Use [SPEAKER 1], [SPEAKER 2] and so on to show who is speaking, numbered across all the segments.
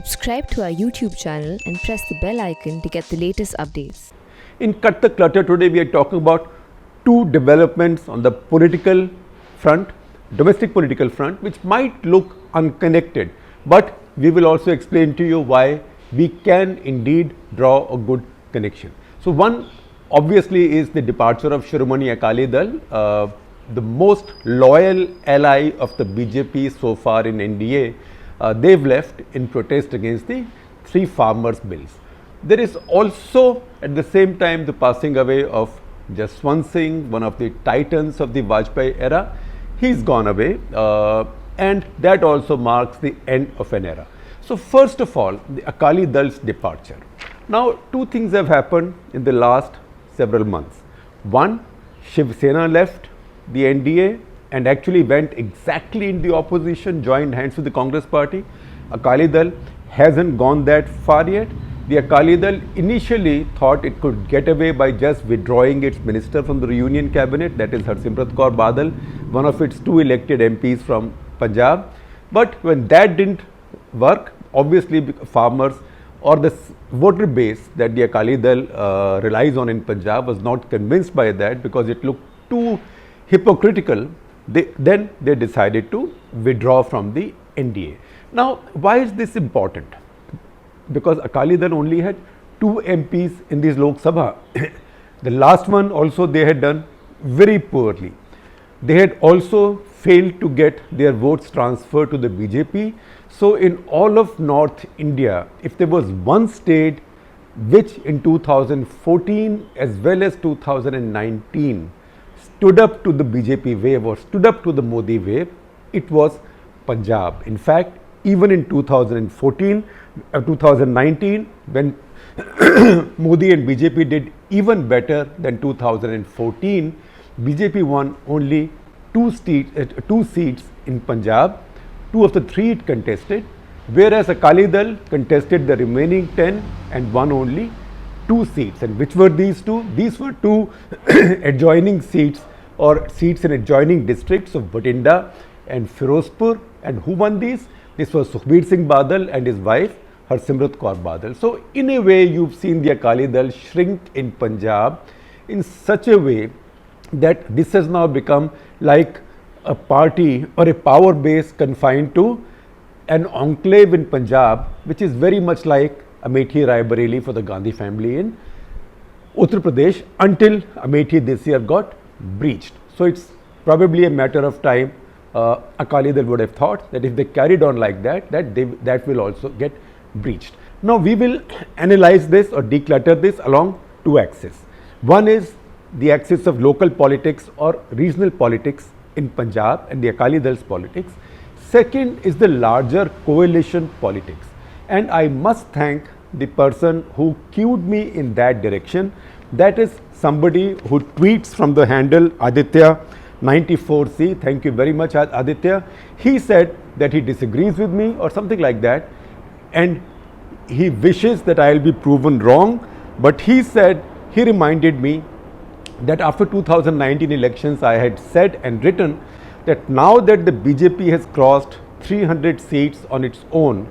[SPEAKER 1] Subscribe to our YouTube channel and press the bell icon to get the latest updates.
[SPEAKER 2] In Cut the Clutter today, we are talking about two developments on the political front, domestic political front, which might look unconnected, but we will also explain to you why we can indeed draw a good connection. So one obviously is the departure of Shiromani Akali Dal, the most loyal ally of the BJP so far in NDA. They've left in protest against the three farmers bills. There is also at the same time the passing away of Jaswant Singh, one of the titans of the Vajpayee era. He's gone away and that also marks the end of an era. So first of all, the Akali Dal's departure. Now two things have happened in the last several months. One, Shiv Sena left the NDA and actually went exactly in the opposition, joined hands with the Congress party. Akali Dal hasn't gone that far yet. The Akali Dal initially thought it could get away by just withdrawing its minister from the reunion cabinet, that is Harsimrat Kaur Badal, one of its two elected MPs from Punjab. But when that didn't work, obviously farmers or the voter base that the Akali Dal relies on in Punjab was not convinced by that because it looked too hypocritical. Then they decided to withdraw from the NDA. Now, why is this important? Because Akali Dal only had two MPs in this Lok Sabha. The last one also they had done very poorly. They had also failed to get their votes transferred to the BJP. So in all of North India, if there was one state which in 2014 as well as 2019 stood up to the BJP wave or stood up to the Modi wave, it was Punjab. In fact, even in 2019, when Modi and BJP did even better than 2014, BJP won only two seats in Punjab, two of the three it contested, whereas Akali Dal contested the remaining 10 and won only 2 seats. And which were these two? These were two adjoining seats or seats in adjoining districts of Bathinda and Firozpur. And who won these? This was Sukhbir Singh Badal and his wife Harsimrat Kaur Badal. So in a way you've seen the Akali Dal shrink in Punjab in such a way that this has now become like a party or a power base confined to an enclave in Punjab, which is very much like Amethi Rai Bareli for the Gandhi family in Uttar Pradesh, until Amethi this year got breached. So it's probably a matter of time. Akali Dal would have thought that if they carried on like that, that will also get breached. Now we will analyze this or declutter this along two axes. One is the axis of local politics or regional politics in Punjab and the Akali Dal's politics. Second is the larger coalition politics. And I must thank the person who cued me in that direction. That is somebody who tweets from the handle Aditya94C. Thank you very much, Aditya. He said that he disagrees with me or something like that, and he wishes that I will be proven wrong. But he said, he reminded me that after 2019 elections I had said and written that now that the BJP has crossed 300 seats on its own,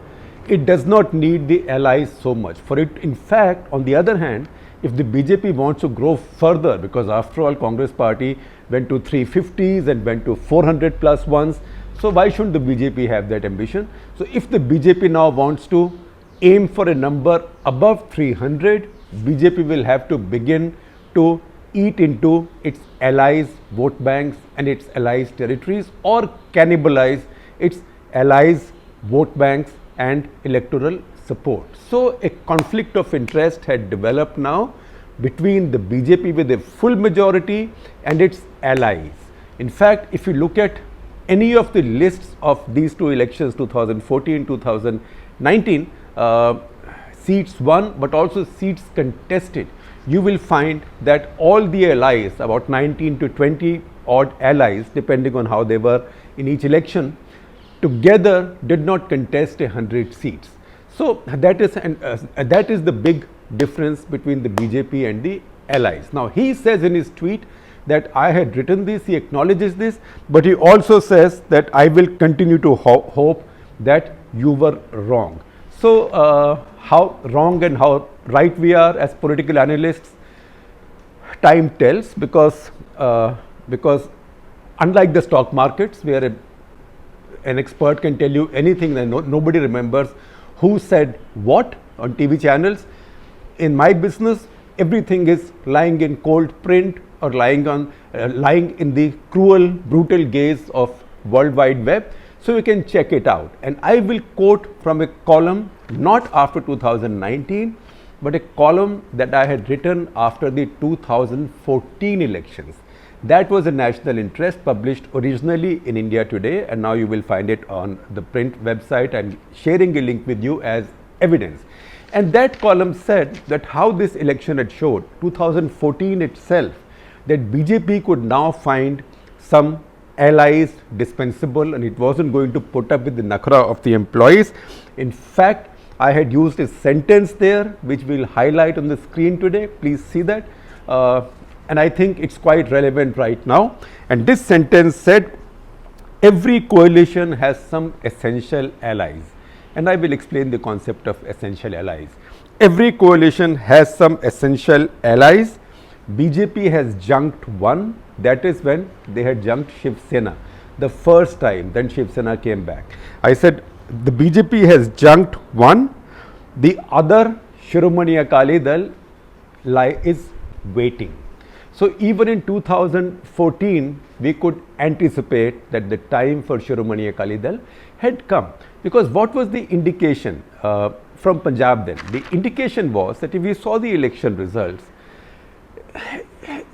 [SPEAKER 2] it does not need the allies so much. For it, in fact, on the other hand, if the BJP wants to grow further, because after all Congress party went to 350s and went to 400 plus ones, so why shouldn't the BJP have that ambition? So if the BJP now wants to aim for a number above 300, BJP will have to begin to eat into its allies' vote banks and its allies' territories, or cannibalize its allies' vote banks and electoral support. So a conflict of interest had developed now between the BJP with a full majority and its allies. In fact, if you look at any of the lists of these two elections, 2014, 2019, seats won but also seats contested, you will find that all the allies, about 19 to 20 odd allies, depending on how they were in each election, together did not contest 100 seats. So that is the big difference between the BJP and the allies. Now he says in his tweet that I had written this, he acknowledges this, but he also says that I will continue to hope that you were wrong. So how wrong and how right we are as political analysts, time tells, because unlike the stock markets where an expert can tell you anything and nobody remembers who said what on TV channels, in my business everything is lying in cold print or lying in the cruel, brutal gaze of World Wide Web. So you can check it out. And I will quote from a column not after 2019, but a column that I had written after the 2014 elections. That was a national interest published originally in India Today, and now you will find it on the print website and sharing a link with you as evidence. And that column said that how this election had showed 2014 itself, that BJP could now find some allies dispensable and it wasn't going to put up with the nakhra of the employees. In fact, I had used a sentence there which we'll highlight on the screen today. Please see that. And I think it's quite relevant right now. And this sentence said, every coalition has some essential allies. And I will explain the concept of essential allies. Every coalition has some essential allies. BJP has junked one, that is when they had junked Shiv Sena the first time, then Shiv Sena came back. I said the BJP has junked one, the other Shiromani Akali Dal is waiting. So even in 2014, we could anticipate that the time for Shiromani Akali Dal had come. Because what was the indication from Punjab then? The indication was that if we saw the election results,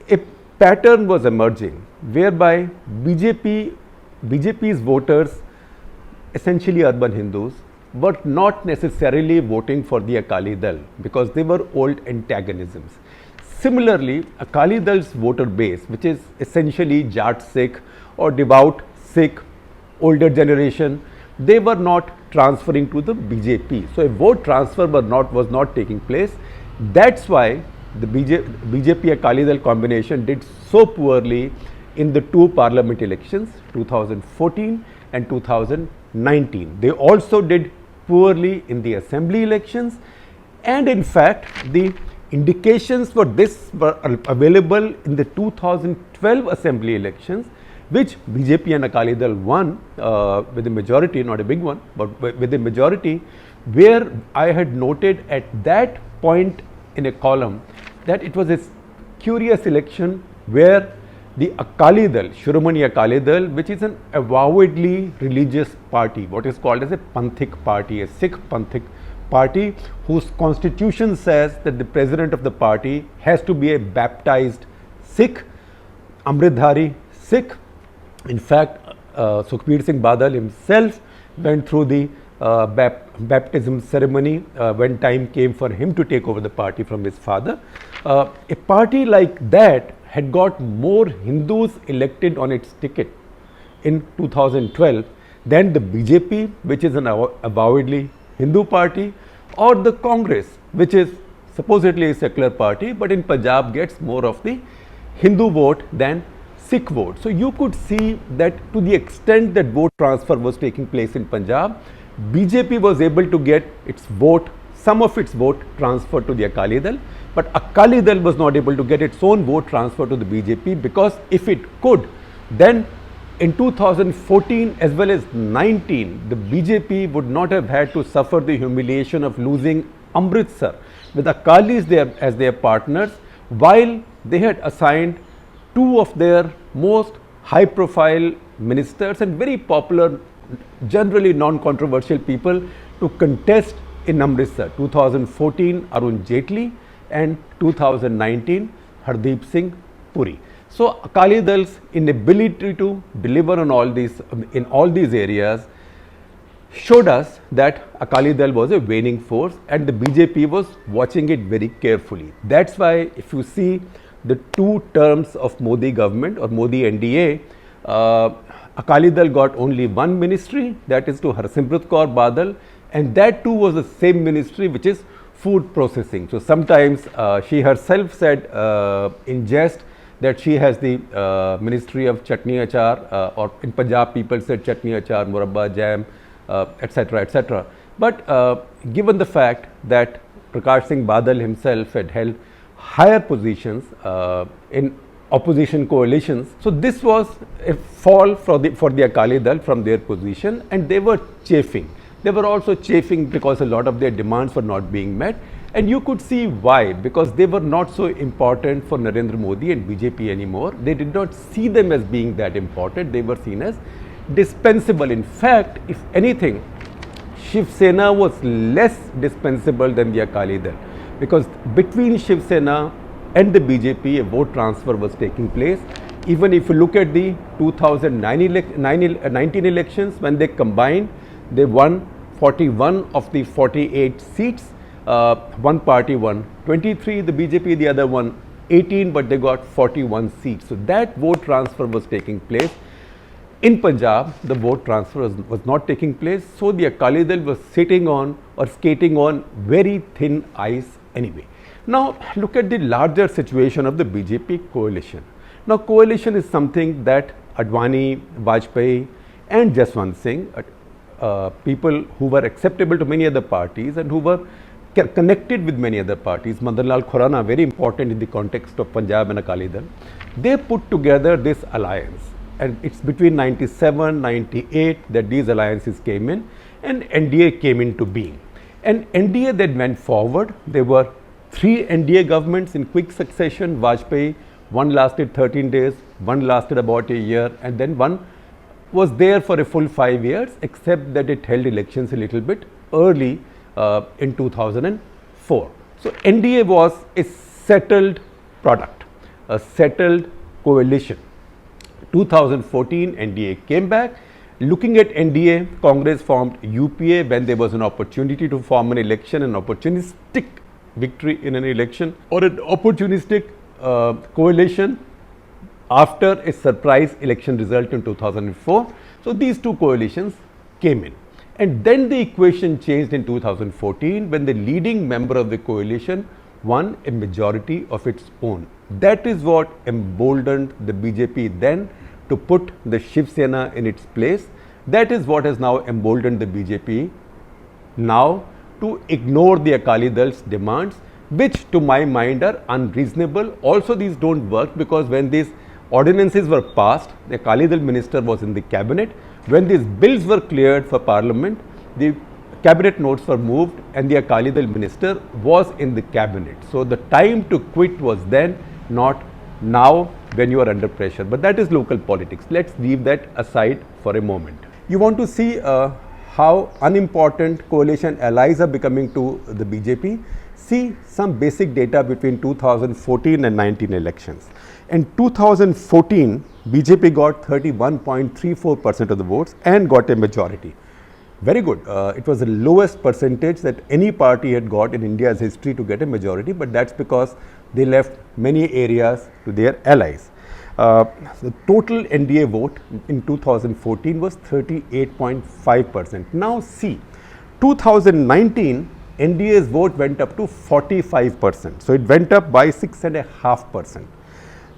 [SPEAKER 2] a pattern was emerging whereby BJP's voters, essentially urban Hindus, were not necessarily voting for the Akali Dal because they were old antagonisms. Similarly, Akali Dal's voter base, which is essentially Jat Sikh or devout Sikh, older generation, they were not transferring to the BJP. So a vote transfer was not taking place. That's why the BJP Akali Dal combination did so poorly in the two parliament elections, 2014 and 2019. They also did poorly in the assembly elections, and in fact the indications for this were available in the 2012 assembly elections, which BJP and Akali Dal won with a majority, not a big one, but with a majority, where I had noted at that point in a column that it was a curious election where the Akali Dal, Shiromani Akali Dal, which is an avowedly religious party, what is called as a Panthik party, a Sikh Panthik party, whose constitution says that the president of the party has to be a baptized Sikh, Amritdhari Sikh. In fact, Sukhbir Singh Badal himself went through the baptism ceremony when time came for him to take over the party from his father. A party like that had got more Hindus elected on its ticket in 2012 than the BJP, which is an avowedly Hindu party, or the Congress, which is supposedly a secular party, but in Punjab gets more of the Hindu vote than Sikh vote. So you could see that to the extent that vote transfer was taking place in Punjab, BJP was able to get its vote, some of its vote transferred to the Akali Dal, but Akali Dal was not able to get its own vote transferred to the BJP, because if it could, then in 2014 as well as 19, the BJP would not have had to suffer the humiliation of losing Amritsar with Akalis there as their partners, while they had assigned two of their most high profile ministers and very popular, generally non-controversial people to contest in Amritsar, 2014 Arun Jaitley and 2019 Hardeep Singh Puri. So Akali Dal's inability to deliver on all these in all these areas showed us that Akali Dal was a waning force and the BJP was watching it very carefully. That's why if you see the two terms of Modi government or Modi NDA, Akali Dal got only one ministry, that is to Harsimrat Kaur Badal, and that too was the same ministry, which is food processing. So sometimes she herself said in jest that she has the ministry of chutney achar, or in Punjab people said chutney achar, murabba, jam, etc., etc. But given the fact that Prakash Singh Badal himself had held higher positions in opposition coalitions, so this was a fall for the Akali Dal from their position, and they were chafing. They were also chafing because a lot of their demands were not being met, and you could see why, because they were not so important for Narendra Modi and BJP anymore. They did not see them as being that important. They were seen as dispensable. In fact, if anything, Shiv Sena was less dispensable than the Akali Dal, because between Shiv Sena and the BJP a vote transfer was taking place. Even if you look at the 2019 elections, when they combined, they won 41 of the 48 seats. One party won 23, the BJP, the other one 18, but they got 41 seats. So that vote transfer was taking place. In Punjab, the vote transfer was not taking place, so the Akali Dal was sitting on or skating on very thin ice anyway. Now look at the larger situation of the BJP coalition. Now coalition is something that Advani, Vajpayee and Jaswant Singh, people who were acceptable to many other parties and who were connected with many other parties, Madan Lal Khurana, very important in the context of Punjab and Akali Dal, they put together this alliance, and it's between 97, 98 that these alliances came in, and NDA came into being. And NDA then went forward. There were 3 NDA governments in quick succession. Vajpayee, one lasted 13 days, one lasted about a year, and then one was there for a full 5 years, except that it held elections a little bit early in 2004. So NDA was a settled product, a settled coalition. 2014 NDA came back. Looking at NDA, Congress formed UPA when there was an opportunity to form an election, an opportunistic victory in an election, or an opportunistic coalition after a surprise election result in 2004. So these two coalitions came in. And then the equation changed in 2014 when the leading member of the coalition won a majority of its own. That is what emboldened the BJP then to put the Shiv Sena in its place. That is what has now emboldened the BJP now to ignore the Akali Dal's demands, which to my mind are unreasonable. Also, these don't work because when these ordinances were passed, the Akali Dal minister was in the cabinet. When these bills were cleared for parliament, the cabinet notes were moved and the Akali Dal minister was in the cabinet. So the time to quit was then, not now when you are under pressure. But that is local politics. Let's leave that aside for a moment. You want to see how unimportant coalition allies are becoming to the BJP. See some basic data between 2014 and 19 elections. In 2014, BJP got 31.34% of the votes and got a majority. Very good. It was the lowest percentage that any party had got in India's history to get a majority, but that's because they left many areas to their allies. The total NDA vote in 2014 was 38.5%. Now see, 2019 NDA's vote went up to 45%. So it went up by 6.5%.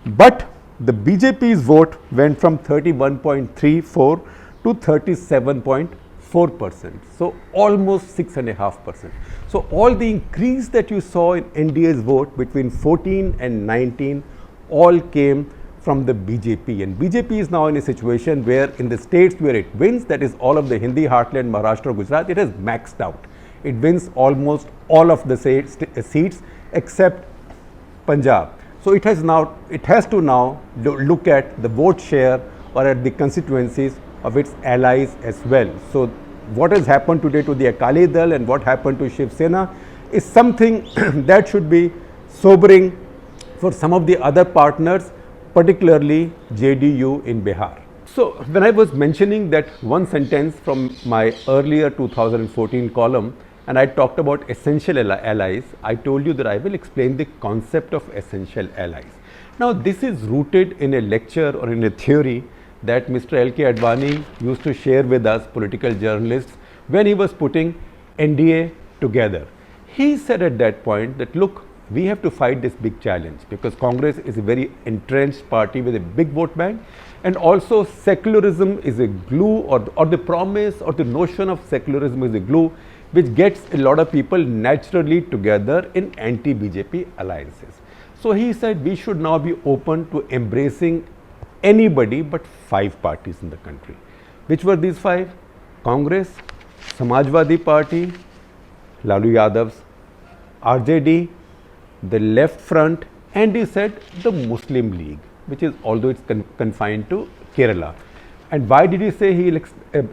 [SPEAKER 2] But the BJP's vote went from 31.34 to 37.4%. So almost 6.5%. So all the increase that you saw in NDA's vote between 14 and 19 all came from the BJP, and BJP is now in a situation where in the states where it wins, that is all of the Hindi heartland, Maharashtra, Gujarat, it has maxed out. It wins almost all of the seats except Punjab. So it has to now look at the vote share or at the constituencies of its allies as well. So what has happened today to the Akali Dal and what happened to Shiv Sena is something that should be sobering for some of the other partners, particularly JDU in Bihar. So when I was mentioning that one sentence from my earlier 2014 column, and I talked about essential allies, I told you that I will explain the concept of essential allies. Now this is rooted in a lecture or in a theory that Mr. L.K. Advani used to share with us political journalists when he was putting NDA together. He said at that point that, look, we have to fight this big challenge because Congress is a very entrenched party with a big vote bank, and also secularism is a glue, or the promise or the notion of secularism is a glue which gets a lot of people naturally together in anti-BJP alliances. So he said we should now be open to embracing anybody but 5 parties in the country. Which were these 5? Congress, Samajwadi Party, Lalu Yadav's RJD, the Left Front, and he said the Muslim League, which is, although it's confined to Kerala. And why did he say he will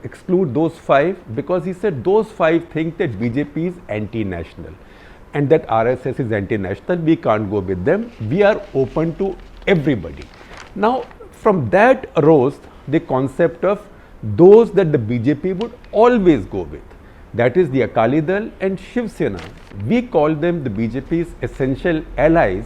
[SPEAKER 2] exclude those 5? Because he said those 5 think that BJP is anti-national and that RSS is anti-national. We can't go with them. We are open to everybody. Now, from that arose the concept of those that the BJP would always go with. That is the Akali Dal and Shiv Sena. We call them the BJP's essential allies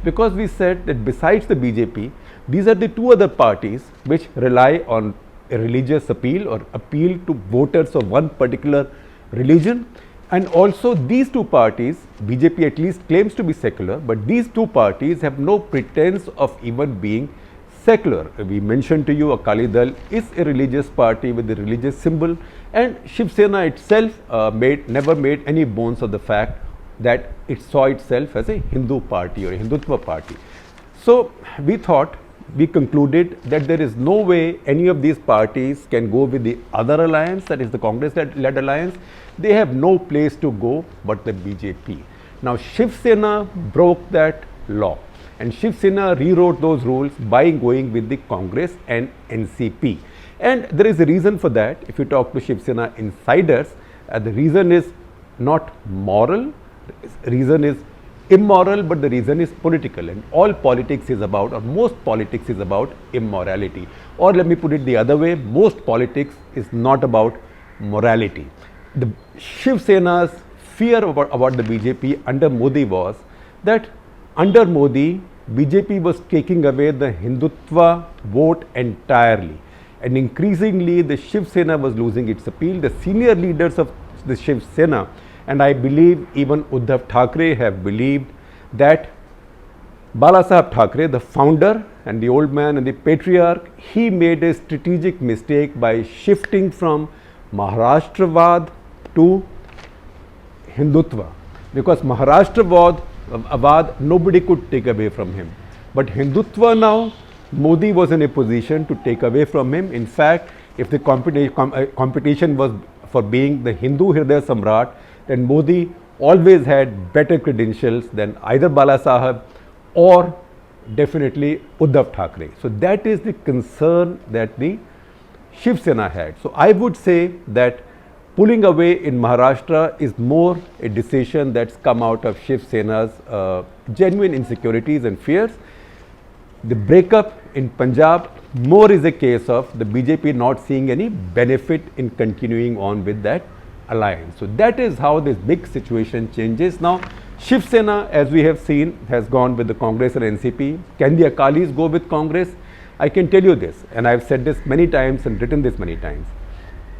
[SPEAKER 2] because we said that besides the BJP, these are the 2 other parties which rely on a religious appeal or appeal to voters of one particular religion. And also these 2 parties, BJP at least claims to be secular, but these 2 parties have no pretense of even being secular. We mentioned to you Akali Dal is a religious party with a religious symbol, and Shiv Sena itself never made any bones of the fact that it saw itself as a Hindu party or a Hindutva party. So we concluded that there is no way any of these parties can go with the other alliance, that is the Congress-led alliance. They have no place to go but the BJP. Now Shiv Sena broke that law. And Shiv Sena rewrote those rules by going with the Congress and NCP. And there is a reason for that. If you talk to Shiv Sena insiders, the reason is not moral, reason is immoral, but the reason is political. And all politics is about, or most politics is about immorality. Or let me put it the other way, most politics is not about morality. The Shiv Sena's fear about the BJP under Modi was that under Modi, BJP was taking away the Hindutva vote entirely, and increasingly the Shiv Sena was losing its appeal. The senior leaders of the Shiv Sena, and I believe even Uddhav Thackeray, have believed that Balasaheb Thackeray, the founder and the old man and the patriarch, he made a strategic mistake by shifting from Maharashtravad to Hindutva, because Maharashtravad nobody could take away from him. But Hindutva now, Modi was in a position to take away from him. In fact, if the competition was for being the Hindu Hriday Samrat, then Modi always had better credentials than either Balasaheb or definitely Uddhav Thackeray. So that is the concern that the Shiv Sena had. So I would say that pulling away in Maharashtra is more a decision that's come out of Shiv Sena's genuine insecurities and fears. The breakup in Punjab more is a case of the BJP not seeing any benefit in continuing on with that alliance. So that is how this big situation changes. Now Shiv Sena, as we have seen, has gone with the Congress and NCP. Can the Akalis go with Congress? I can tell you this, and I've said this many times and written this many times.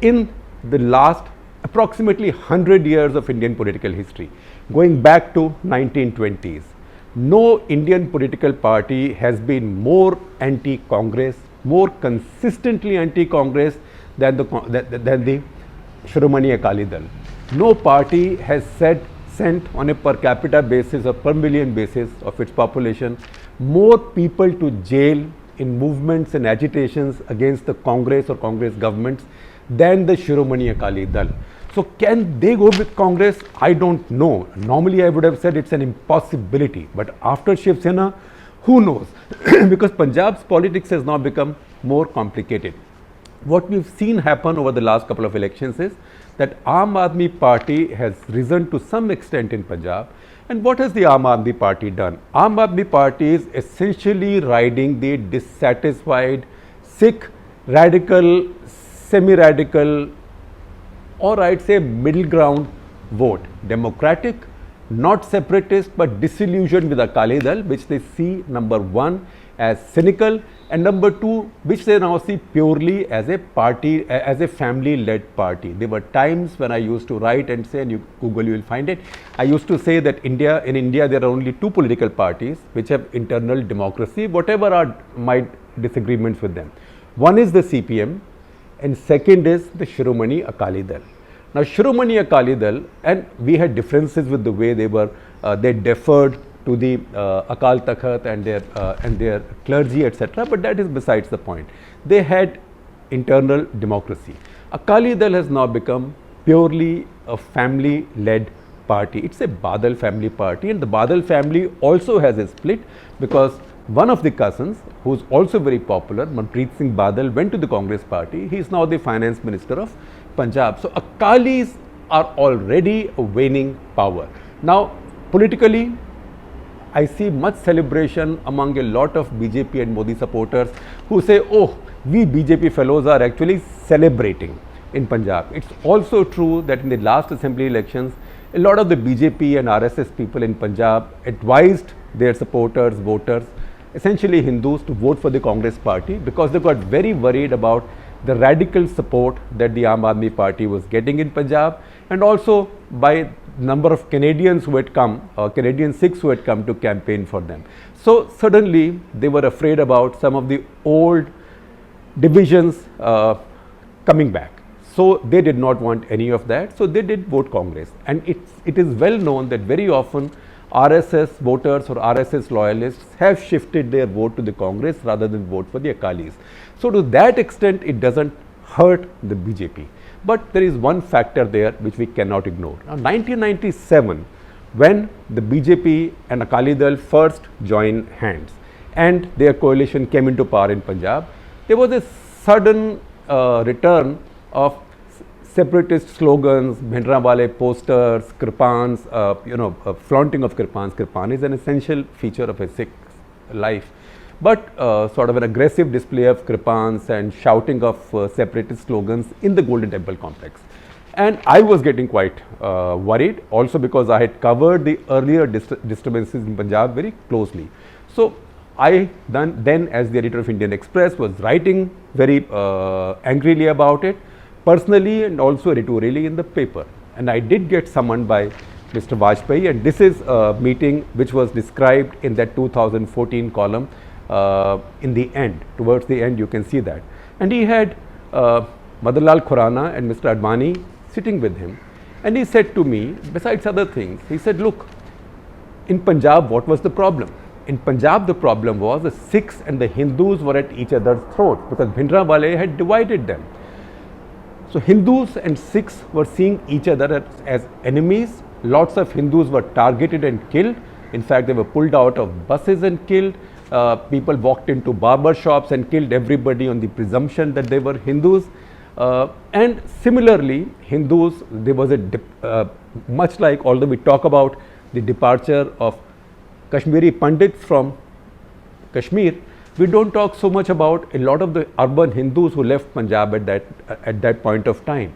[SPEAKER 2] In the last approximately 100 years of Indian political history, going back to 1920s, no Indian political party has been more anti-Congress, more consistently anti-Congress than the Shiromani Akali Dal. No party has sent on a per capita basis or per million basis of its population more people to jail in movements and agitations against the Congress or Congress governments than the Shiromani Akali Dal. So can they go with Congress? I don't know. Normally I would have said it's an impossibility, but after Shiv Sena, who knows? Because Punjab's politics has now become more complicated. What we've seen happen over the last couple of elections is that Aam Aadmi Party has risen to some extent in Punjab. And what has the Aam Aadmi Party done? Aam Aadmi Party is essentially riding the dissatisfied Sikh, radical, semi-radical, or I'd say middle ground vote. Democratic, not separatist, but disillusioned with Akali Dal, which they see, number one, as cynical, and number two, which they now see purely as a party, as a family-led party. There were times when I used to write and say, and you Google, you will find it. I used to say that in India, there are only 2 political parties which have internal democracy, whatever are my disagreements with them. One is the CPM, and second is the Shiromani Akali Dal. Now Shiromani Akali Dal, and we had differences with the way they deferred to the Akal Takht and their clergy, etc. But that is besides the point. They had internal democracy. Akali Dal has now become purely a family-led party. It's a Badal family party, and the Badal family also has a split because one of the cousins, who is also very popular, Manpreet Singh Badal, went to the Congress party. He is now the finance minister of Punjab. So Akalis are already a waning power. Now, politically, I see much celebration among a lot of BJP and Modi supporters who say, oh, we BJP fellows are actually celebrating in Punjab. It's also true that in the last assembly elections, a lot of the BJP and RSS people in Punjab advised their supporters, voters, essentially Hindus, to vote for the Congress party because they got very worried about the radical support that the Aam Aadmi party was getting in Punjab, and also by number of Canadians who had come, Canadian Sikhs who had come to campaign for them. So suddenly they were afraid about some of the old divisions coming back. So they did not want any of that. So they did vote Congress. And it is well known that very often RSS voters or RSS loyalists have shifted their vote to the Congress rather than vote for the Akalis. So to that extent, it doesn't hurt the BJP. But there is one factor there which we cannot ignore. Now, 1997, when the BJP and Akali Dal first joined hands and their coalition came into power in Punjab, there was a sudden return of separatist slogans, Bhindranwale posters, kirpans, flaunting of kirpans. Kirpan is an essential feature of a Sikh life. But sort of an aggressive display of kirpans and shouting of separatist slogans in the Golden Temple complex. And I was getting quite worried also because I had covered the earlier disturbances in Punjab very closely. So I then as the editor of Indian Express was writing very angrily about it, personally and also editorially in the paper. And I did get summoned by Mr. Vajpayee, and this is a meeting which was described in that 2014 column. In the end, towards the end, you can see that. And he had Madanlal Khurana and Mr. Advani sitting with him. And he said to me, besides other things, he said, look, in Punjab, what was the problem? In Punjab, the problem was the Sikhs and the Hindus were at each other's throats because Bhindranwale had divided them. So Hindus and Sikhs were seeing each other as enemies. Lots of Hindus were targeted and killed. In fact, they were pulled out of buses and killed. People walked into barber shops and killed everybody on the presumption that they were Hindus. And similarly, Hindus, there was much like, although we talk about the departure of Kashmiri Pandits from Kashmir, we don't talk so much about a lot of the urban Hindus who left Punjab at that point of time.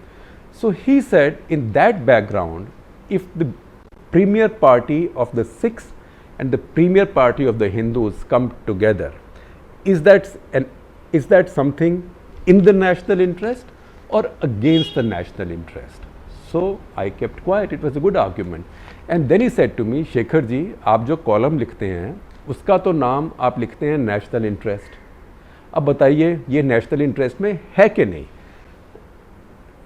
[SPEAKER 2] So he said, in that background, if the premier party of the Sikhs and the premier party of the Hindus come together, is that something in the national interest or against the national interest? So I kept quiet. It was a good argument. And then he said to me, Shekhar ji, आप जो column लिखते हैं उसका तो नाम आप लिखते हैं नेशनल इंटरेस्ट. अब बताइए ये नेशनल इंटरेस्ट में है कि नहीं?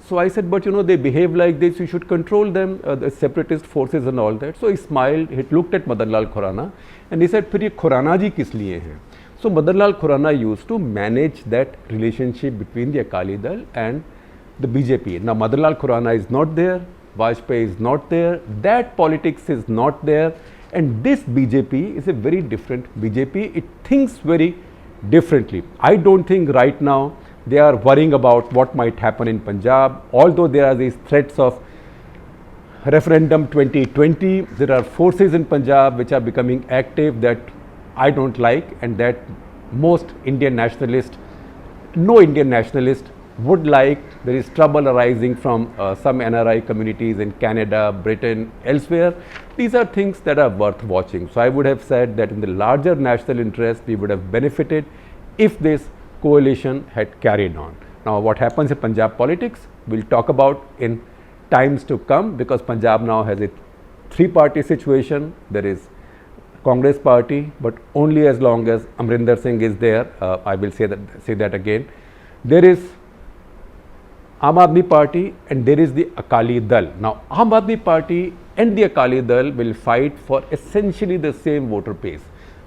[SPEAKER 2] So I said, but they behave like this, you should control them, the separatist forces and all that. So he smiled, he looked at Madanlal Khurana and he said, फिर ये खुराना जी किस लिए हैं? So Madanlal Khurana used to manage that relationship between the Akali Dal and the BJP. Now Madanlal Khurana is not there, Vajpayee is not there, that politics is not there, and this BJP is a very different BJP. It thinks very differently. I don't think right now they are worrying about what might happen in Punjab, although there are these threats of referendum 2020. There are forces in Punjab which are becoming active that I don't like, and that most Indian nationalists, no Indian nationalist would like. There is trouble arising from some NRI communities in Canada, Britain, elsewhere. These are things that are worth watching. So I would have said that in the larger national interest, we would have benefited if this coalition had carried on. Now what happens in Punjab politics, we'll talk about in times to come, because Punjab now has a three-party situation. There is Congress party, but only as long as Amrinder Singh is there. I will say that again. There is Aam Aadmi Party and there is the Akali Dal. Now, Aam Aadmi Party and the Akali Dal will fight for essentially the same voter base,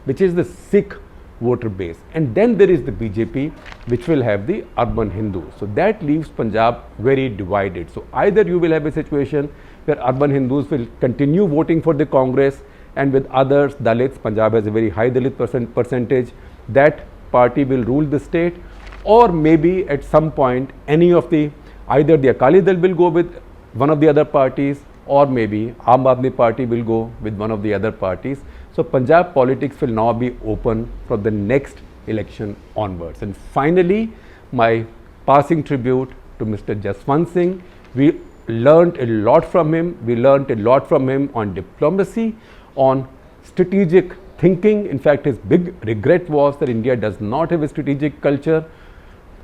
[SPEAKER 2] which is the Sikh voter base. And then there is the BJP, which will have the urban Hindus. So that leaves Punjab very divided. So either you will have a situation where urban Hindus will continue voting for the Congress, and with others, Dalits, Punjab has a very high Dalit percentage, that party will rule the state, or maybe at some point any of the, either the Akali Dal will go with one of the other parties, or maybe Aam Aadmi Party will go with one of the other parties. So Punjab politics will now be open from the next election onwards. And finally, my passing tribute to Mr. Jaswant Singh. We learned a lot from him. We learned a lot from him on diplomacy, on strategic thinking. In fact, his big regret was that India does not have a strategic culture,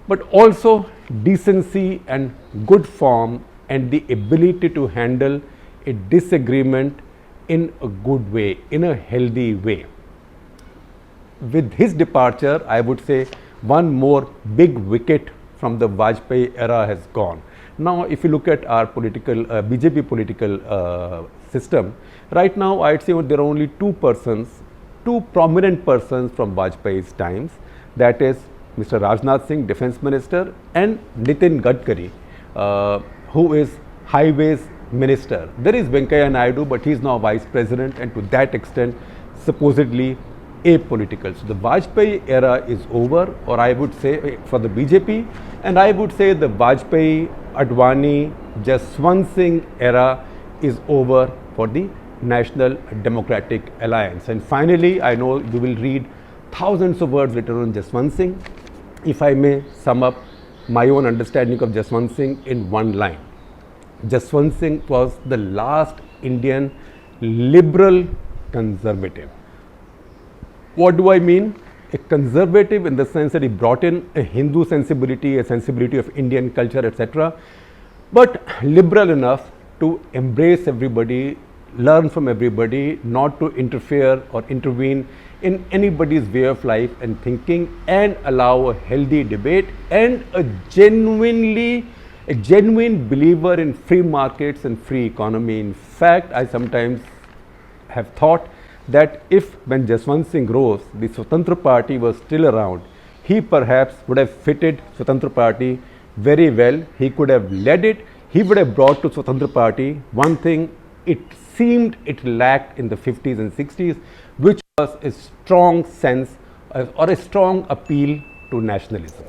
[SPEAKER 2] but also decency and good form and the ability to handle a disagreement in a good way, in a healthy way. With his departure, I would say one more big wicket from the Vajpayee era has gone. Now, if you look at our political, BJP political system, right now I'd say there are only two prominent persons from Vajpayee's times, that is Mr. Rajnath Singh, Defence Minister, and Nitin Gadkari, who is Highways Minister. There is Venkaiah Naidu, but he is now Vice President, and to that extent supposedly apolitical. So the Vajpayee era is over, or I would say for the BJP, and I would say the Vajpayee, Advani, Jaswant Singh era is over for the National Democratic Alliance. And finally, I know you will read thousands of words written on Jaswant Singh. If I may sum up my own understanding of Jaswant Singh in one line, Jaswant Singh was the last Indian liberal conservative. What do I mean? A conservative in the sense that he brought in a Hindu sensibility, a sensibility of Indian culture, etc., but liberal enough to embrace everybody, learn from everybody, not to interfere or intervene in anybody's way of life and thinking, and allow a healthy debate, and a genuine believer in free markets and free economy. In fact, I sometimes have thought that if when Jaswant Singh rose, the Swatantra Party was still around, he perhaps would have fitted Swatantra Party very well. He could have led it. He would have brought to Swatantra Party one thing it seemed it lacked in the 50s and 60s, which was a strong sense or a strong appeal to nationalism.